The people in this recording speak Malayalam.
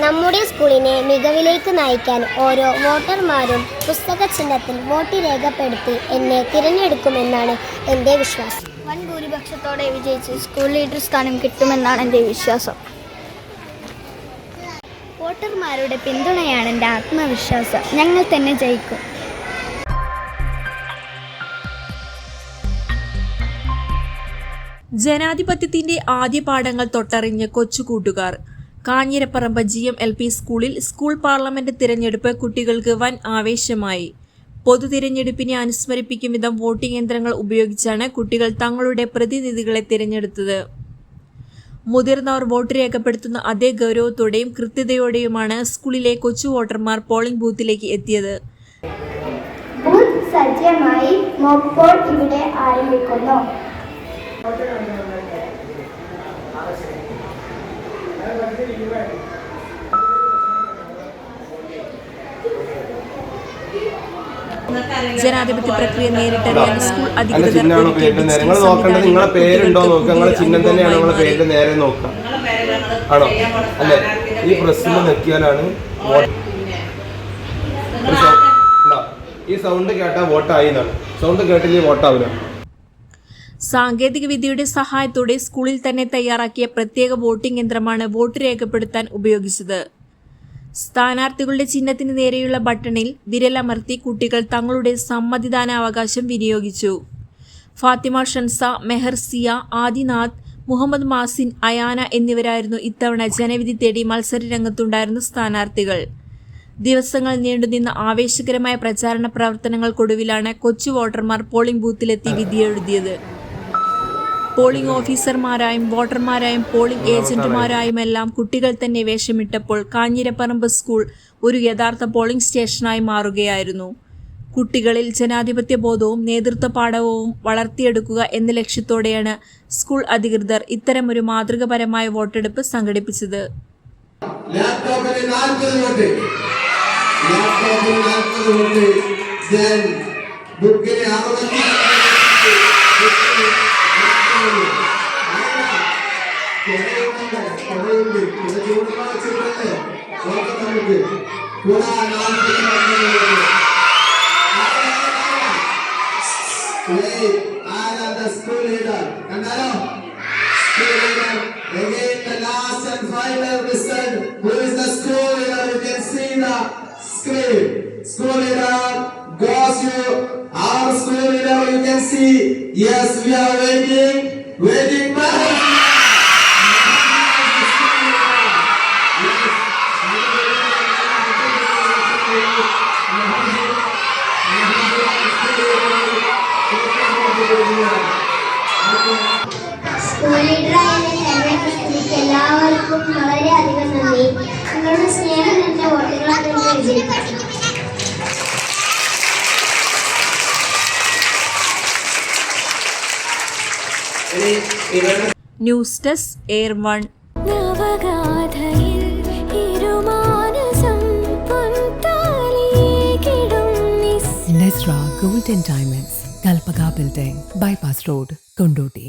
നമ്മുടെ സ്കൂളിനെ മികവിലേക്ക് നയിക്കാൻ ഓരോ വോട്ടർമാരും പുസ്തക ചിഹ്നത്തിൽ വോട്ട് രേഖപ്പെടുത്തി എന്നെ തിരഞ്ഞെടുക്കുമെന്നാണ് എൻ്റെ വിശ്വാസം. വൻ ഭൂരിപക്ഷത്തോടെ വിജയിച്ച് സ്കൂൾ ലീഡർ സ്ഥാനം കിട്ടുമെന്നാണ് എൻ്റെ വിശ്വാസം. വോട്ടർമാരുടെ പിന്തുണയാണ് എൻ്റെ ആത്മവിശ്വാസം. ഞങ്ങൾ തന്നെ ജയിക്കും. ജനാധിപത്യത്തിന്റെ ആദ്യ പാഠങ്ങൾ തൊട്ടറിഞ്ഞ് കൊച്ചുകൂട്ടുകാർ. കാഞ്ഞിരപ്പറമ്പ് GMLP സ്കൂളിൽ സ്കൂൾ പാർലമെന്റ് തിരഞ്ഞെടുപ്പ് കുട്ടികൾക്ക് വൻ ആവേശമായി. പൊതു തിരഞ്ഞെടുപ്പിനെ അനുസ്മരിപ്പിക്കും വിധം വോട്ടിംഗ് യന്ത്രങ്ങൾ ഉപയോഗിച്ചാണ് കുട്ടികൾ തങ്ങളുടെ പ്രതിനിധികളെ തിരഞ്ഞെടുത്തത്. മുതിർന്നവർ വോട്ട് രേഖപ്പെടുത്തുന്ന അതേ ഗൗരവത്തോടെയും കൃത്യതയോടെയുമാണ് സ്കൂളിലെ കൊച്ചു വോട്ടർമാർ പോളിംഗ് ബൂത്തിലേക്ക് എത്തിയത്. ബൂത്ത് സജ്ജമായി മോപ്പോൾ ഇവിടെ ആരംഭിക്കുന്നു. ജനാധിപത്യ പ്രക്രിയ നേരിട്ടറിയാൻ സ്കൂൾ അധികൃതർ നിങ്ങളെ പേരുണ്ടോ നോക്കുക, നിങ്ങളെ ചിഹ്നം തന്നെയാണ് നിങ്ങളെ പേരിന്റെ നേരെ നോക്കുക. ആണോ അല്ലേ? ഈ പ്രസ്സിൽ നെക്കിയാലാണ് ഈ സൗണ്ട് കേട്ടാ വോട്ടായി എന്നാണ്. സൗണ്ട് കേട്ടില്ലേ വോട്ടാവില്ല. സാങ്കേതിക വിദ്യയുടെ സഹായത്തോടെ സ്കൂളിൽ തന്നെ തയ്യാറാക്കിയ പ്രത്യേക വോട്ടിംഗ് യന്ത്രമാണ് വോട്ട് രേഖപ്പെടുത്താൻ ഉപയോഗിച്ചത്. സ്ഥാനാർത്ഥികളുടെ ചിഹ്നത്തിന് നേരെയുള്ള ബട്ടണിൽ വിരലമർത്തി കുട്ടികൾ തങ്ങളുടെ സമ്മതിദാനാവകാശം വിനിയോഗിച്ചു. ഫാത്തിമ ഷൻസ, മെഹർസിയ, ആദിനാഥ്, മുഹമ്മദ് മാസിൻ, അയാന എന്നിവരായിരുന്നു ഇത്തവണ ജനവിധി തേടി മത്സരരംഗത്തുണ്ടായിരുന്ന സ്ഥാനാർത്ഥികൾ. ദിവസങ്ങൾ നീണ്ടുനിന്ന ആവേശകരമായ പ്രചാരണ പ്രവർത്തനങ്ങൾക്കൊടുവിലാണ് കൊച്ചു വോട്ടർമാർ പോളിംഗ് ബൂത്തിലെത്തി വിധിയെഴുതിയത്. പോളിംഗ് ഓഫീസർമാരായും വോട്ടർമാരായും പോളിംഗ് ഏജന്റുമാരായുമെല്ലാം കുട്ടികൾ തന്നെ വേഷമിട്ടപ്പോൾ കാഞ്ഞിരപ്പറമ്പ് സ്കൂൾ ഒരു യഥാർത്ഥ പോളിംഗ് സ്റ്റേഷനായി മാറുകയായിരുന്നു. കുട്ടികളിൽ ജനാധിപത്യ ബോധവും നേതൃത്വ പാഠവും വളർത്തിയെടുക്കുക എന്ന ലക്ഷ്യത്തോടെയാണ് സ്കൂൾ അധികൃതർ ഇത്തരമൊരു മാതൃകാപരമായ വോട്ടെടുപ്പ് സംഘടിപ്പിച്ചത്. School leader goes you. Our school leader, you can see. Yes, we are waiting. School ലീഡറായ എല്ലാവർക്കും വളരെയധികം നന്ദി. നിങ്ങളുടെ സ്നേഹം എന്റെ വോട്ടുകളെ വിജയിക്കും. News desk air 1. Nesra Gold and Diamonds, Kalpaka Building, Bypass Road, Kondoti.